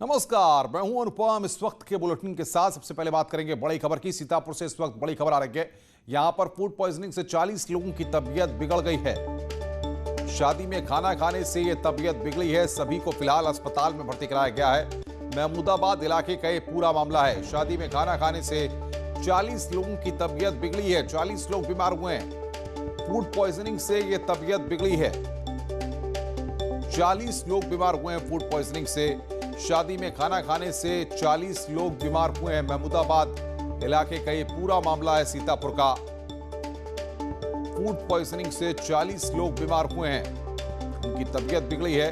नमस्कार, मैं हूं अनुपम। इस वक्त के बुलेटिन के साथ सबसे पहले बात करेंगे बड़ी खबर की। सीतापुर से इस वक्त बड़ी खबर आ रही है। यहां पर फूड पॉइजनिंग से 40 लोगों की तबीयत बिगड़ गई है। शादी में खाना खाने से यह तबीयत बिगड़ी है। सभी को फिलहाल अस्पताल में भर्ती कराया गया है। महमूदाबाद इलाके का यह पूरा मामला है। शादी में खाना खाने से 40 लोगों की तबीयत बिगड़ी है। 40 लोग बीमार हुए हैं। फूड पॉइजनिंग से यह तबीयत बिगड़ी है। 40 लोग बीमार हुए हैं फूड पॉइजनिंग से। शादी में खाना खाने से 40 लोग बीमार हुए हैं। महमूदाबाद इलाके का ये पूरा मामला है। सीतापुर का फूड पॉइजनिंग से 40 लोग बीमार हुए हैं। उनकी तबीयत बिगड़ी है।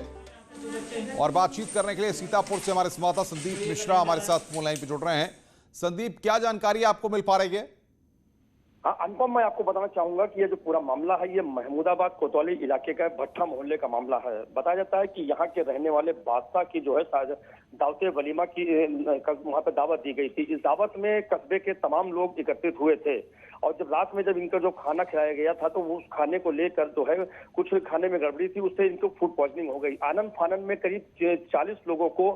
और बातचीत करने के लिए सीतापुर से हमारे संवाददाता संदीप मिश्रा हमारे साथ फोन लाइन पर जुड़ रहे हैं। संदीप, क्या जानकारी आपको मिल पा रही है? हाँ अनुपम, मैं आपको बताना चाहूंगा कि ये जो पूरा मामला है ये महमूदाबाद कोतवाली इलाके का भट्टा मोहल्ले का मामला है। बताया जाता है कि यहाँ के रहने वाले बादशाह की जो है दावते वलीमा की वहाँ पे दावत दी गई थी। इस दावत में कस्बे के तमाम लोग एकत्रित हुए थे और जब रात में जब इनका जो खाना खिलाया गया था तो वो उस खाने को लेकर जो है कुछ खाने में गड़बड़ी थी, उससे इनको फूड पॉइजनिंग हो गई। आनंद फानंद में करीब 40 लोगों को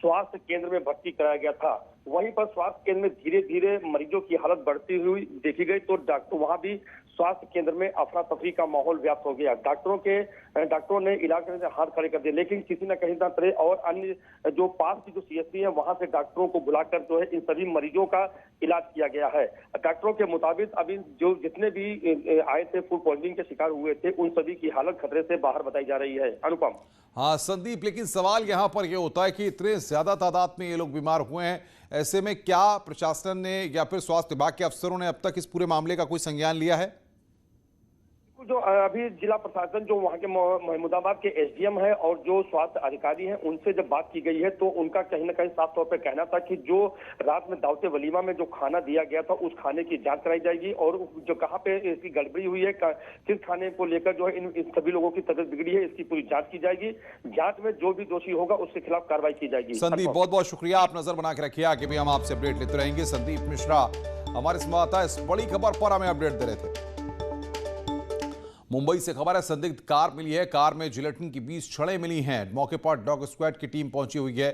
स्वास्थ्य केंद्र में भर्ती कराया गया था। वहीं पर स्वास्थ्य केंद्र में धीरे धीरे मरीजों की हालत बढ़ती हुई देखी गई तो डॉक्टर वहां भी स्वास्थ्य केंद्र में अफरा तफरी का माहौल व्याप्त हो गया। डॉक्टरों ने इलाके में हाथ खड़े कर दिए, लेकिन किसी न कहीं तरह और अन्य जो पास की जो सीएससी है वहां से डॉक्टरों को बुलाकर जो है इन सभी मरीजों का इलाज किया गया है। डॉक्टरों के मुताबिक अभी जो जितने भी आए थे फूड पॉइजनिंग के शिकार हुए थे उन सभी की हालत खतरे से बाहर बताई जा रही है। अनुपम। हाँ संदीप, लेकिन सवाल यहाँ पर यह होता है कि इतने ज्यादा तादाद में ये लोग बीमार हुए हैं, ऐसे में क्या प्रशासन ने या फिर स्वास्थ्य विभाग के अफसरों ने अब तक इस पूरे मामले का कोई संज्ञान लिया है? जो अभी जिला प्रशासन जो वहाँ के महमूदाबाद के एसडीएम है और जो स्वास्थ्य अधिकारी हैं उनसे जब बात की गई है तो उनका कहीं ना कहीं साफ तौर पे कहना था कि जो रात में दावते वलीमा में जो खाना दिया गया था उस खाने की जांच कराई जाएगी और जो कहाँ पे इसकी गड़बड़ी हुई है, किस खाने को लेकर जो है इन सभी लोगों की तबीयत बिगड़ी है, इसकी पूरी जाँच की जाएगी। जाँच में जो भी दोषी होगा उसके खिलाफ कार्रवाई की जाएगी। संदीप, बहुत बहुत शुक्रिया। आप नजर बना के रखिए, आगे भी हम आपसे अपडेट लेते रहेंगे। संदीप मिश्रा हमारे संवाददाता इस बड़ी खबर पर हमें अपडेट दे रहे थे। मुंबई से खबर है, संदिग्ध कार मिली है। कार में जिलेटिन की 20 छड़ें मिली हैं। मौके पर डॉग स्क्वाड की टीम पहुंची हुई है।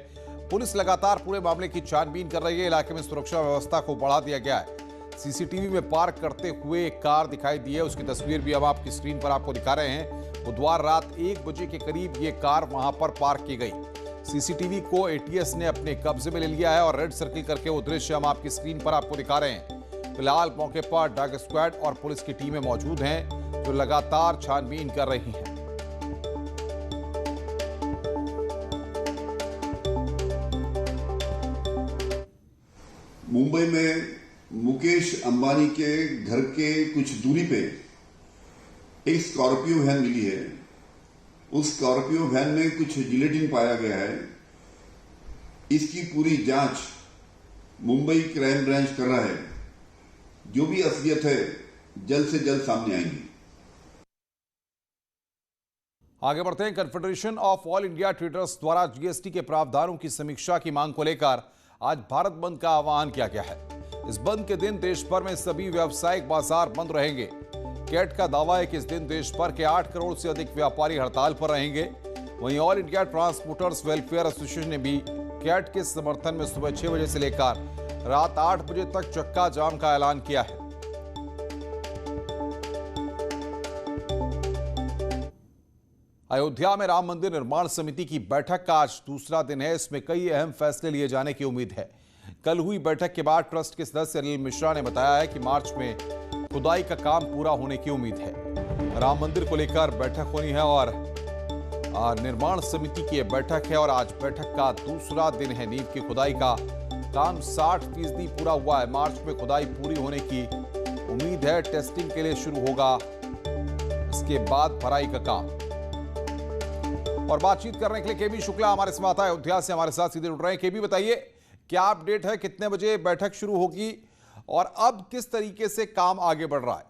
पुलिस लगातार पूरे मामले की छानबीन कर रही है। इलाके में सुरक्षा व्यवस्था को बढ़ा दिया गया है। सीसीटीवी में पार्क करते हुए एक कार दिखाई दी है, उसकी तस्वीर भी हम आपकी स्क्रीन पर आपको दिखा रहे हैं। बुधवार रात 1 बजे के करीब ये कार वहां पर पार्क की गई। सीसीटीवी को एटीएस ने अपने कब्जे में ले लिया है और रेड सर्किल करके वो दृश्य हम आपकी स्क्रीन पर आपको दिखा रहे हैं। फिलहाल मौके पर डॉग स्क्वाड और पुलिस की टीमें मौजूद हैं जो लगातार छानबीन कर रही हैं। मुंबई में मुकेश अंबानी के घर के कुछ दूरी पे एक स्कॉर्पियो वैन मिली है। उस स्कॉर्पियो वैन में कुछ जिलेटिन पाया गया है। इसकी पूरी जांच मुंबई क्राइम ब्रांच कर रहा है। जो भी असलियत है जल्द से जल्द सामने आएंगी। आगे बढ़ते हैं। Confederation of all India traders द्वारा जीएसटी के प्रावधानों की समीक्षा की मांग को लेकर आज भारत बंद का आह्वान किया गया है। इस बंद के दिन देश भर में सभी व्यावसायिक बाजार बंद रहेंगे। कैट का दावा है कि इस दिन देश भर के 8 करोड़ से अधिक व्यापारी हड़ताल पर रहेंगे। वहीं all India transporters welfare association ने भी कैट के समर्थन में सुबह 6 बजे से लेकर रात 8 बजे तक चक्का जाम का ऐलान किया है। अयोध्या में राम मंदिर निर्माण समिति की बैठक का आज दूसरा दिन है। इसमें कई अहम फैसले लिए जाने की उम्मीद है। कल हुई बैठक के बाद ट्रस्ट के सदस्य अनिल मिश्रा ने बताया है कि मार्च में खुदाई का काम पूरा होने की उम्मीद है। राम मंदिर को लेकर बैठक होनी है और निर्माण समिति की यह बैठक है और आज बैठक का दूसरा दिन है। नींव की खुदाई का काम 60% पूरा हुआ है। मार्च में खुदाई पूरी होने की उम्मीद है। टेस्टिंग के लिए शुरू होगा, इसके बाद भराई का काम। और बातचीत करने के लिए केबी शुक्ला हमारे संवाददाता अयोध्या से हमारे साथ सीधे जुड़ रहे हैं। केबी, बताइए क्या अपडेट है, कितने बजे बैठक शुरू होगी और अब किस तरीके से काम आगे बढ़ रहा है?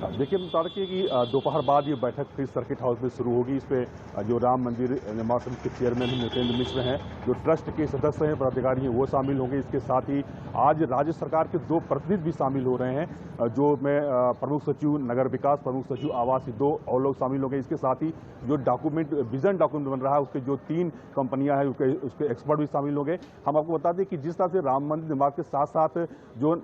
नमस्कार। देखिए, बता रखिए कि दोपहर बाद ये बैठक फिर सर्किट हाउस में शुरू होगी। इस पे जो राम मंदिर निर्माण समिति के चेयरमैन मुकेंद्र मिश्र हैं, जो ट्रस्ट के सदस्य हैं, पदाधिकारी हैं, वो शामिल होंगे। इसके साथ ही आज राज्य सरकार के 2 प्रतिनिधि भी शामिल हो रहे हैं, जो मैं प्रमुख सचिव नगर विकास, प्रमुख सचिव आवास, 2 और लोग शामिल होंगे। इसके साथ ही जो डॉक्यूमेंट विजन डॉक्यूमेंट बन रहा है, उसके जो 3 कंपनियां हैं, उसके एक्सपर्ट भी शामिल होंगे। हम आपको बता दें कि जिस तरह से राम मंदिर निर्माण के साथ साथ जो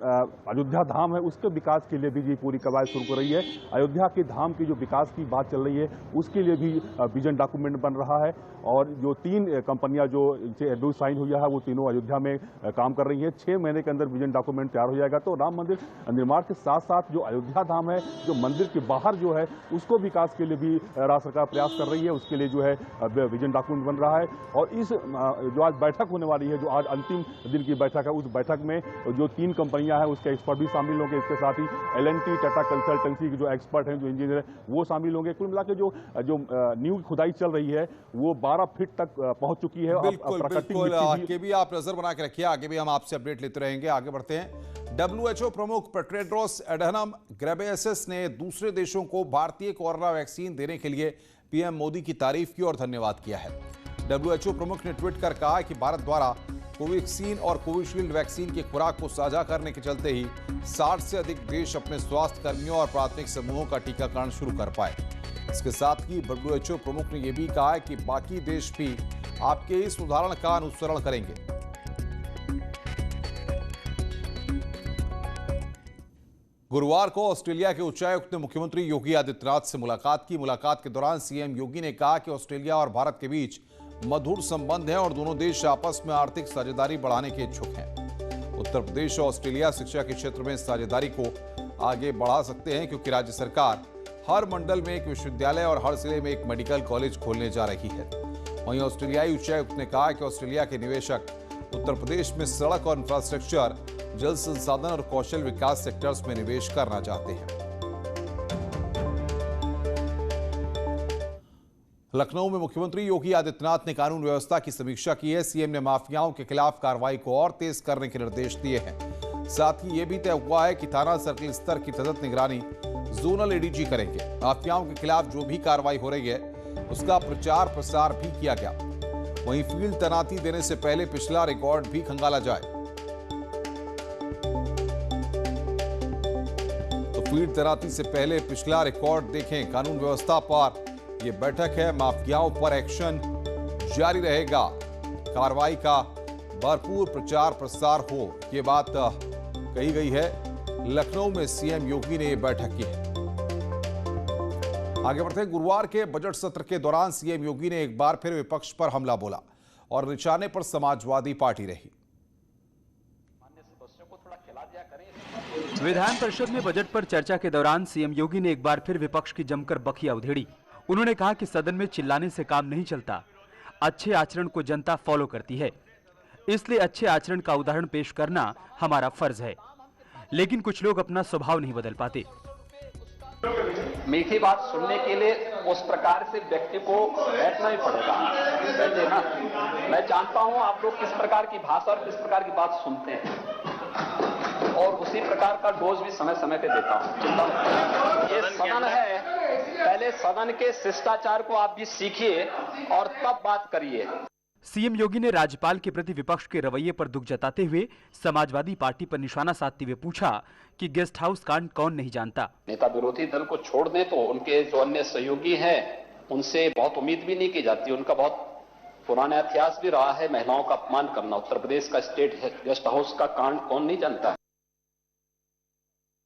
अयोध्या धाम है, उसके विकास के लिए भी ये पूरी कवायद शुरू कर रही है। अयोध्या के धाम की जो विकास की बात चल रही है, उसके लिए भी विजन डॉक्यूमेंट बन रहा है। और जो 3 कंपनियां जो एडू साइन हुई है, वो तीनों अयोध्या में काम कर रही हैं। 6 महीने के अंदर विजन डॉक्यूमेंट तैयार हो जाएगा। तो राम मंदिर निर्माण के साथ साथ जो अयोध्या धाम है, जो मंदिर के बाहर जो है, उसको विकास के लिए भी राज्य सरकार प्रयास कर रही है। उसके लिए जो है विजन डॉक्यूमेंट बन रहा है। और इस जो आज बैठक होने वाली है, जो आज अंतिम दिन की बैठक है, उस बैठक में जो 3 कंपनियां हैं, उसके एक्सपर्ट भी शामिल होंगे। इसके साथ ही L&T टाटा कंसल्टेंसी के जो एक्सपर्ट हैं, जो इंजीनियर हैं, वो शामिल होंगे। कुल मिला के जो न्यू खुदाई चल रही है, वो 12 फीट तक पहुंच चुकी है। बिल्कुल आगे भी आप नजर बना के रखिए, आगे भी हम आपसे अपडेट लेते रहेंगे। आगे बढ़ते हैं। WHO प्रमुख टेड्रोस एडहनम घेब्रेयेसस ने दूसरे देशों को भारतीय कोरोना वैक्सीन देने के लिए पीएम मोदी की तारीफ की और धन्यवाद किया है। WHO प्रमुख ने ट्वीट कर कहा कि भारत द्वारा कोवैक्सीन और कोविशील्ड वैक्सीन की खुराक को साझा करने के चलते ही 60 से अधिक देश अपने स्वास्थ्य कर्मियों और प्राथमिक समूहों का टीकाकरण शुरू कर पाए। इसके साथ ही WHO प्रमुख ने यह भी कहा है कि बाकी देश भी आपके इस उदाहरण का अनुसरण करेंगे। गुरुवार को ऑस्ट्रेलिया के उच्चायुक्त ने मुख्यमंत्री योगी आदित्यनाथ से मुलाकात की। मुलाकात के दौरान सीएम योगी ने कहा कि ऑस्ट्रेलिया और भारत के बीच मधुर संबंध हैं और दोनों देश आपस में आर्थिक साझेदारी बढ़ाने के इच्छुक हैं। उत्तर प्रदेश और ऑस्ट्रेलिया शिक्षा के क्षेत्र में साझेदारी को आगे बढ़ा सकते हैं, क्योंकि राज्य सरकार हर मंडल में एक विश्वविद्यालय और हर जिले में एक मेडिकल कॉलेज खोलने जा रही है। वहीं ऑस्ट्रेलियाई उच्चायुक्त ने कहा कि ऑस्ट्रेलिया के निवेशक उत्तर प्रदेश में सड़क और इंफ्रास्ट्रक्चर, जल संसाधन और कौशल विकास सेक्टर्स में निवेश करना चाहते हैं। लखनऊ में मुख्यमंत्री योगी आदित्यनाथ ने कानून व्यवस्था की समीक्षा की है। सीएम ने माफियाओं के खिलाफ कार्रवाई को और तेज करने के निर्देश दिए हैं। साथ ही यह भी तय हुआ है कि थाना सर्किल स्तर की सतत निगरानी जोनल एडीजी करेंगे। माफियाओं के खिलाफ जो भी कार्रवाई हो रही है, उसका प्रचार प्रसार भी किया गया। वहीं फील्ड तैनाती देने से पहले पिछला रिकॉर्ड भी खंगाला जाए। तो फील्ड तैनाती से पहले पिछला रिकॉर्ड देखें। कानून व्यवस्था पर यह बैठक है। माफियाओं पर एक्शन जारी रहेगा। कार्रवाई का भरपूर प्रचार प्रसार हो, ये बात कही गई है। लखनऊ में सीएम योगी ने यह बैठक की है। आगे बढ़ते हैं। गुरुवार के बजट सत्र के दौरान सीएम योगी ने एक बार फिर विपक्ष पर हमला बोला और निशाने पर समाजवादी पार्टी रही। विधान परिषद में बजट पर चर्चा के दौरान सीएम योगी ने एक बार फिर विपक्ष की जमकर बखिया उधेड़ी। उन्होंने कहा कि सदन में चिल्लाने से काम नहीं चलता, अच्छे आचरण को जनता फॉलो करती है, इसलिए अच्छे आचरण का उदाहरण पेश करना हमारा फर्ज है। लेकिन कुछ लोग अपना स्वभाव नहीं बदल पाते। मीठी बात सुनने के लिए उस प्रकार से व्यक्ति को बैठना ही पड़ेगा। बैठे ना, मैं जानता हूं आप लोग किस प्रकार की भाषा और किस प्रकार की बात सुनते हैं, और उसी प्रकार का डोज भी समय समय पे देता हूं। चिंता मत। ये सदन है, पहले सदन के शिष्टाचार को आप भी सीखिए और तब बात करिए। सीएम योगी ने राज्यपाल के प्रति विपक्ष के रवैये पर दुख जताते हुए समाजवादी पार्टी पर निशाना साधते हुए पूछा कि गेस्ट हाउस कांड कौन नहीं जानता। नेता विरोधी दल को छोड़ दें तो उनके जो अन्य सहयोगी हैं, उनसे बहुत उम्मीद भी नहीं की जाती। उनका बहुत पुराना इतिहास भी रहा है महिलाओं का अपमान करना। उत्तर प्रदेश का स्टेट गेस्ट हाउस का कांड कौन नहीं जानता।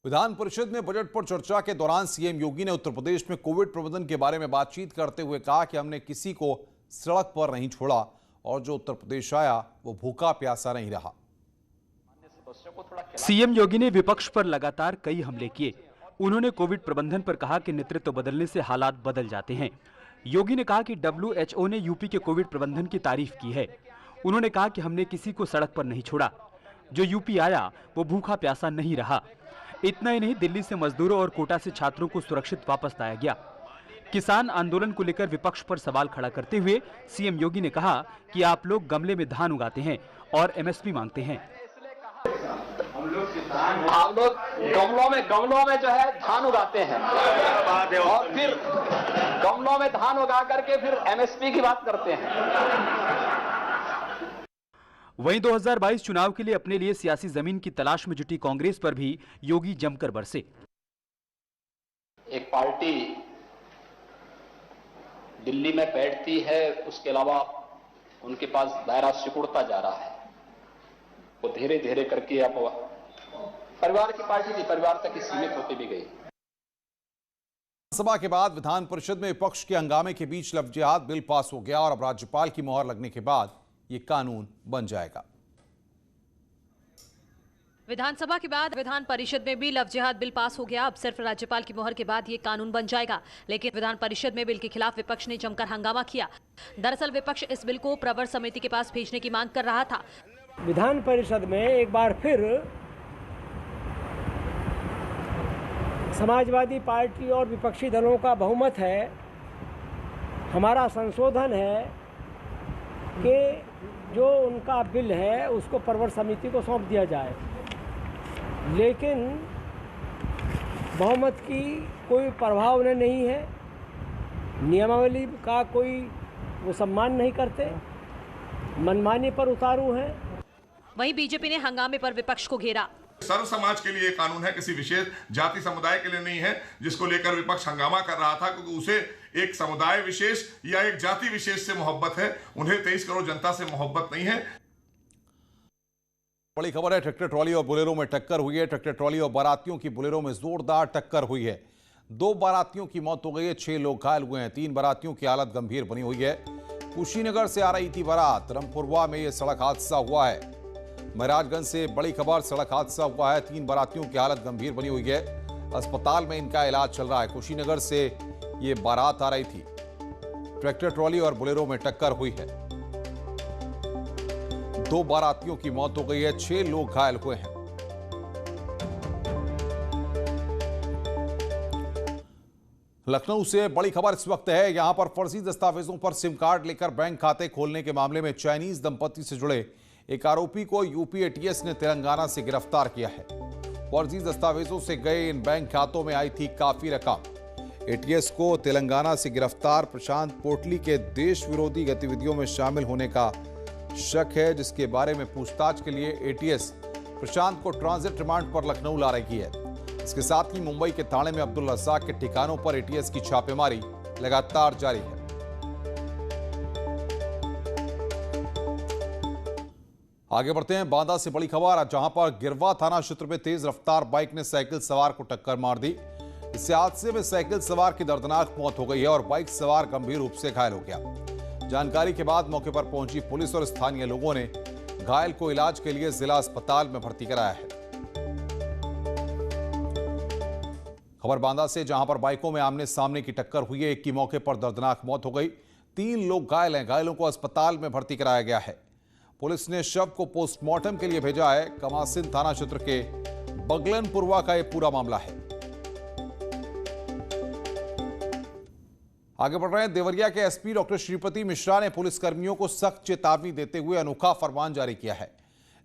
विधान परिषद में बजट पर चर्चा के दौरान सीएम योगी ने उत्तर प्रदेश में कोविड प्रबंधन के बारे में बातचीत करते हुए कहा कि हमने किसी को सड़क पर नहीं छोड़ा और जो उत्तर प्रदेश आया वो भूखा प्यासा नहीं रहा। सीएम योगी ने विपक्ष पर लगातार कई हमले किए। उन्होंने कोविड प्रबंधन पर कहा कि नेतृत्व बदलने से हालात बदल जाते हैं। योगी ने कहा कि WHO ने यूपी के कोविड प्रबंधन की तारीफ की है। उन्होंने कहा कि हमने किसी को सड़क पर नहीं छोड़ा, जो यूपी आया वो भूखा प्यासा नहीं रहा। इतना ही नहीं, दिल्ली से मजदूरों और कोटा से छात्रों को सुरक्षित वापस लाया गया। किसान आंदोलन को लेकर विपक्ष पर सवाल खड़ा करते हुए सीएम योगी ने कहा कि आप लोग गमले में धान उगाते हैं और MSP मांगते हैं। हम लोग गमलों में जो है धान उगाते हैं और फिर गमलों में धान उगा करके फिर एमएसपी की बात करते हैं। वहीं 2022 चुनाव के लिए अपने लिए सियासी जमीन की तलाश में जुटी कांग्रेस पर भी योगी जमकर बरसे। एक पार्टी दिल्ली में बैठती है, उसके अलावा उनके पास दायरा सिकुड़ता जा रहा है। वो धीरे धीरे करके अब परिवार की पार्टी थी, परिवार तक ही सीमित होती भी गई। सभा के बाद विधान परिषद में विपक्ष के हंगामे के बीच लव जिहाद बिल पास हो गया और अब राज्यपाल की मोहर लगने के बाद ये कानून बन जाएगा। विधानसभा के बाद विधान परिषद में भी लव जिहाद बिल पास हो गया। अब सिर्फ राज्यपाल की मोहर के बाद ये कानून बन जाएगा। लेकिन विधान परिषद में बिल के खिलाफ विपक्ष ने जमकर हंगामा किया। दरअसल विपक्ष इस बिल को प्रवर समिति के पास भेजने की मांग कर रहा था। विधान परिषद में एक बार फिर समाजवादी पार्टी और विपक्षी दलों का बहुमत है। हमारा संशोधन है कि जो उनका बिल है उसको प्रवर समिति को सौंप दिया जाए, लेकिन बहुमत की कोई प्रभाव उन्हें नहीं है। नियमावली का कोई वो सम्मान नहीं करते, मनमानी पर उतारू हैं। वहीं बीजेपी ने हंगामे पर विपक्ष को घेरा। सर्व समाज के लिए कानून है, किसी विशेष जाति समुदाय के लिए नहीं है, जिसको लेकर विपक्ष हंगामा कर रहा था, क्योंकि उसे एक समुदाय विशेष या एक जाति विशेष से मोहब्बत है, उन्हें 23 करोड़ जनता से मोहब्बत नहीं है। बड़ी खबर है, ट्रैक्टर ट्रॉली और बोलेरो में टक्कर हुई है। ट्रैक्टर ट्रॉली और बारातियों की बोलेरो में जोरदार टक्कर हुई है। 2 बारातियों की मौत हो गई है, 6 लोग घायल हुए हैं। 3 बारातियों की हालत गंभीर बनी हुई है। कुशीनगर से आ रही थी बारात, रामपुरवा में यह सड़क हादसा हुआ है। महाराजगंज से बड़ी खबर, सड़क हादसा हुआ है। 3 बारातियों की हालत गंभीर बनी हुई है, अस्पताल में इनका इलाज चल रहा है। कुशीनगर से ये बारात आ रही थी। ट्रैक्टर ट्रॉली और बोलेरो में टक्कर हुई है। 2 बारातियों की मौत हो गई है, 6 लोग घायल हुए हैं। लखनऊ से बड़ी खबर इस वक्त है। यहां पर फर्जी दस्तावेजों पर सिम कार्ड लेकर बैंक खाते खोलने के मामले में चाइनीज दंपति से जुड़े एक आरोपी को यूपी एटीएस ने तेलंगाना से गिरफ्तार किया है। फर्जी दस्तावेजों से गए इन बैंक खातों में आई थी काफी रकम। एटीएस को तेलंगाना से गिरफ्तार प्रशांत पोटली के देश विरोधी गतिविधियों में शामिल होने का शक है, जिसके बारे में पूछताछ के लिए एटीएस प्रशांत को ट्रांजिट रिमांड पर लखनऊ ला रही है। इसके साथ ही मुंबई के थाने में अब्दुल रज़ाक के ठिकानों पर एटीएस की छापेमारी लगातार जारी है। आगे बढ़ते हैं, बांदा से बड़ी खबर, जहां पर गिरवा थाना क्षेत्र में तेज रफ्तार बाइक ने साइकिल सवार को टक्कर मार दी। इस हादसे में साइकिल सवार की दर्दनाक मौत हो गई है और बाइक सवार गंभीर रूप से घायल हो गया। जानकारी के बाद मौके पर पहुंची पुलिस और स्थानीय लोगों ने घायल को इलाज के लिए जिला अस्पताल में भर्ती कराया है। खबर बांदा से, जहां पर बाइकों में आमने सामने की टक्कर हुई है। एक की मौके पर दर्दनाक मौत हो गई, 3 लोग घायल हैं। घायलों को अस्पताल में भर्ती कराया गया है। पुलिस ने शव को पोस्टमार्टम के लिए भेजा है। कमासिन थाना क्षेत्र के बगलनपुरवा का यह पूरा मामला है। आगे बढ़ रहे हैं, देवरिया के एसपी डॉक्टर श्रीपति मिश्रा ने पुलिसकर्मियों को सख्त चेतावनी देते हुए अनोखा फरमान जारी किया है।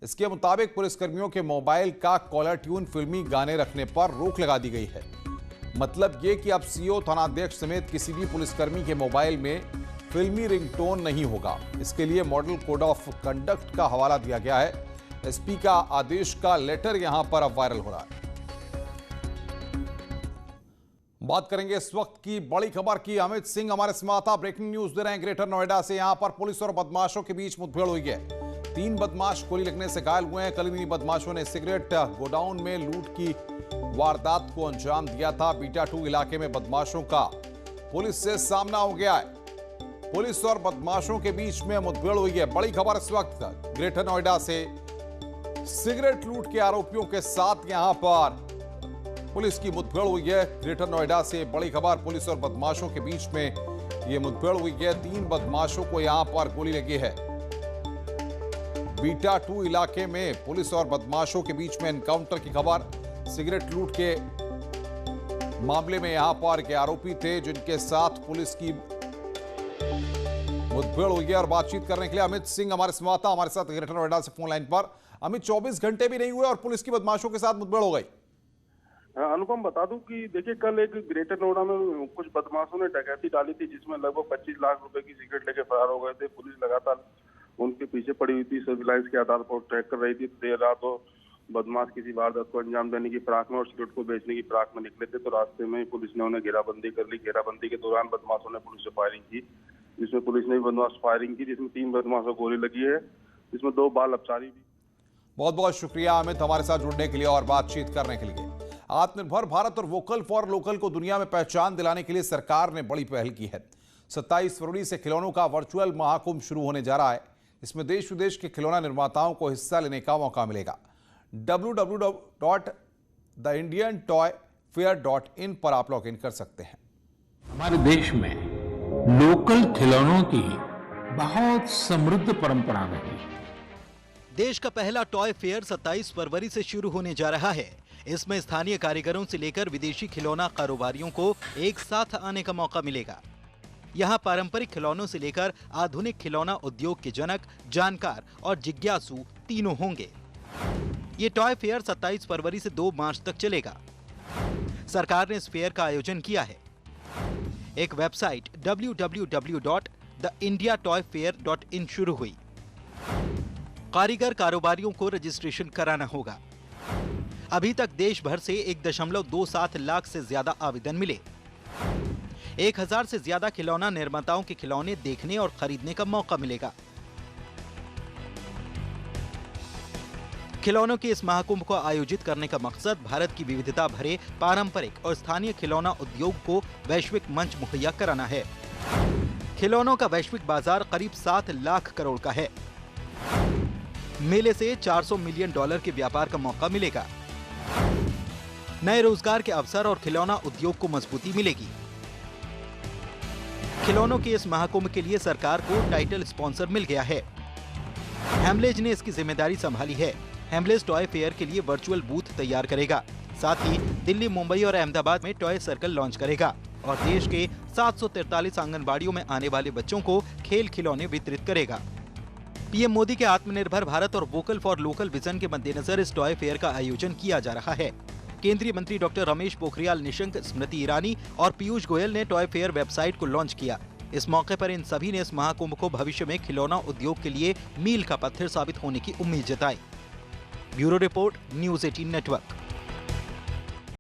इसके मुताबिक पुलिसकर्मियों के मोबाइल का कॉलर ट्यून फिल्मी गाने रखने पर रोक लगा दी गई है। मतलब ये कि अब सीओ, थानाध्यक्ष समेत किसी भी पुलिसकर्मी के मोबाइल में फिल्मी रिंगटोन नहीं होगा। इसके लिए मॉडल कोड ऑफ कंडक्ट का हवाला दिया गया है। एसपी का आदेश का लेटर यहां पर अब वायरल हो रहा है। बात करेंगे इस वक्त की बड़ी खबर की। अमित सिंह हमारे संवाददाता ब्रेकिंग न्यूज दे रहे हैं ग्रेटर नोएडा से। यहां पर पुलिस और बदमाशों के बीच मुठभेड़ हुई है। 3 बदमाश गोली लगने से घायल हुए हैं। कल इन बदमाशों ने सिगरेट गोडाउन में लूट की वारदात को अंजाम दिया था। बीटा 2 इलाके में बदमाशों का पुलिस से सामना हो गया है। पुलिस और बदमाशों के बीच में मुठभेड़ हुई है। बड़ी खबर इस वक्त ग्रेटर नोएडा से, सिगरेट लूट के आरोपियों के साथ यहां पर पुलिस की मुठभेड़ हुई है। ग्रेटर नोएडा से बड़ी खबर, पुलिस और बदमाशों के बीच में यह मुठभेड़ हुई है। 3 बदमाशों को यहां पर गोली लगी है। बीटा 2 इलाके में पुलिस और बदमाशों के बीच में एनकाउंटर की खबर। सिगरेट लूट के मामले में यहां पर के आरोपी थे जिनके साथ पुलिस की मुठभेड़ हुई है। और बातचीत करने के लिए अमित सिंह हमारे संवाददाता हमारे साथ ग्रेटर नोएडा से फोन लाइन पर। अमित 24 घंटे भी नहीं हुए और पुलिस की बदमाशों के साथ मुठभेड़ हो गई। अनुपम, बता दूं कि देखिए, कल एक ग्रेटर नोएडा में कुछ बदमाशों ने डकैती डाली थी जिसमें लगभग 25 लाख रुपए की सिगरेट लेके फरार हो गए थे। पुलिस लगातार उनके पीछे पड़ी हुई थी, सर्विलांस के आधार पर ट्रैक कर रही थी। देर रात वो बदमाश किसी वारदात को अंजाम देने की फिराक में और सिगरेट को बेचने की फिराक में निकले थे, तो रास्ते में पुलिस ने उन्हें घेराबंदी कर ली। घेराबंदी के दौरान बदमाशों ने पुलिस से फायरिंग की, जिसमें पुलिस ने भी बदमाश फायरिंग की, जिसमें 3 बदमाशों को गोली लगी है, जिसमें 2 बाल अपचारी भी। बहुत बहुत शुक्रिया अमित, हमारे साथ जुड़ने के लिए और बातचीत करने के लिए। आत्मनिर्भर भारत और वोकल फॉर लोकल को दुनिया में पहचान दिलाने के लिए सरकार ने बड़ी पहल की है। 27 फरवरी से खिलौनों का वर्चुअल महाकुंभ शुरू होने जा रहा है। इसमें देश विदेश के खिलौना निर्माताओं को हिस्सा लेने का मौका मिलेगा। www.theindiantoyfair.in पर आप लॉग इन कर सकते हैं। हमारे देश में लोकल खिलौनों की बहुत समृद्ध परंपरा रही है। देश का पहला टॉय फेयर 27 फरवरी से शुरू होने जा रहा है। इसमें स्थानीय कारीगरों से लेकर विदेशी खिलौना कारोबारियों को एक साथ आने का मौका मिलेगा। यहाँ पारंपरिक खिलौनों से लेकर आधुनिक खिलौना उद्योग के जनक, जानकार और जिज्ञासु तीनों होंगे। ये टॉय फेयर 27 फरवरी से 2 मार्च तक चलेगा। सरकार ने इस फेयर का आयोजन किया है। एक वेबसाइट www.theindiatoyfair.in शुरू हुई। कारीगर कारोबारियों को रजिस्ट्रेशन कराना होगा। अभी तक देश भर से 1.27 लाख से ज्यादा आवेदन मिले। 1000 से ज्यादा खिलौना निर्माताओं के खिलौने देखने और खरीदने का मौका मिलेगा। खिलौनों के इस महाकुंभ को आयोजित करने का मकसद भारत की विविधता भरे पारंपरिक और स्थानीय खिलौना उद्योग को वैश्विक मंच मुहैया कराना है। खिलौनों का वैश्विक बाजार करीब 7 लाख करोड़ का है। मेले से $400 मिलियन के व्यापार का मौका मिलेगा। नए रोजगार के अवसर और खिलौना उद्योग को मजबूती मिलेगी। खिलौनों के इस महाकुंभ के लिए सरकार को टाइटल स्पॉन्सर मिल गया है। हेमलेज ने इसकी जिम्मेदारी संभाली है। हेमलेज टॉय फेयर के लिए वर्चुअल बूथ तैयार करेगा। साथ ही दिल्ली, मुंबई और अहमदाबाद में टॉय सर्कल लॉन्च करेगा और देश के 743 आंगनबाड़ियों में आने वाले बच्चों को खेल खिलौने वितरित करेगा। पीएम मोदी के आत्मनिर्भर भारत और वोकल फॉर लोकल विजन के मद्देनजर इस टॉय फेयर का आयोजन किया जा रहा है। केंद्रीय मंत्री डॉक्टर रमेश पोखरियाल निशंक, स्मृति ईरानी और पीयूष गोयल ने टॉय फेयर वेबसाइट को लॉन्च किया। इस मौके पर इन सभी ने इस महाकुंभ को भविष्य में खिलौना उद्योग के लिए मील का पत्थर साबित होने की उम्मीद जताई। Bureau report, news 18 network.